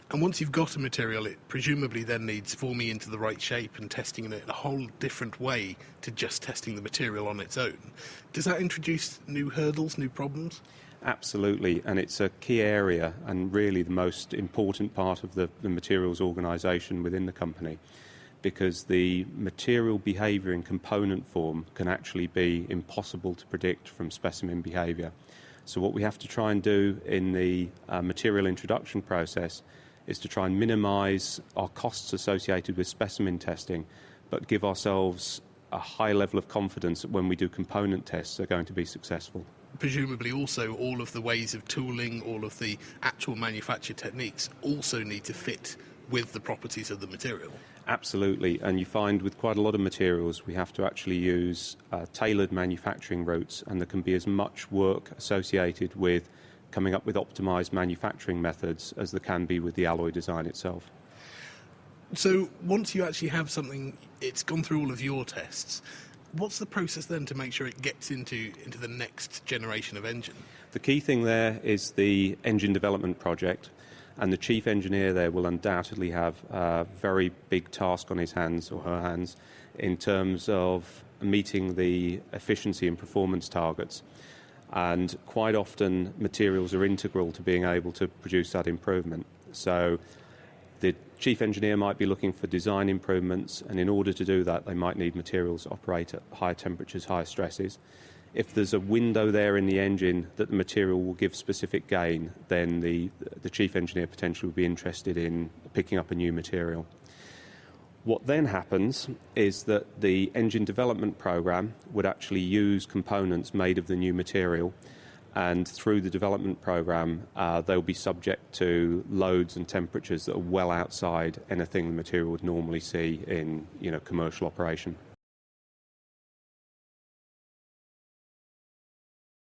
And once you've got a material, it presumably then needs forming into the right shape and testing it in a whole different way to just testing the material on its own. Does that introduce new hurdles, new problems? Absolutely, and it's a key area and really the most important part of the materials organisation within the company, because the material behaviour in component form can actually be impossible to predict from specimen behaviour. So what we have to try and do in the material introduction process is to try and minimise our costs associated with specimen testing, but give ourselves a high level of confidence that when we do component tests, they're going to be successful. Presumably also all of the ways of tooling, all of the actual manufacture techniques also need to fit with the properties of the material. Absolutely, and you find with quite a lot of materials we have to actually use tailored manufacturing routes, and there can be as much work associated with coming up with optimised manufacturing methods as there can be with the alloy design itself. So once you actually have something, it's gone through all of your tests, what's the process then to make sure it gets into the next generation of engine? The key thing there is the engine development project, and the chief engineer there will undoubtedly have a very big task on his hands or her hands in terms of meeting the efficiency and performance targets. And quite often materials are integral to being able to produce that improvement. So the chief engineer might be looking for design improvements, and in order to do that they might need materials that operate at higher temperatures, higher stresses. If there's a window there in the engine that the material will give specific gain, then the chief engineer potentially will be interested in picking up a new material. What then happens is that the engine development program would actually use components made of the new material, and through the development program they'll be subject to loads and temperatures that are well outside anything the material would normally see in commercial operation.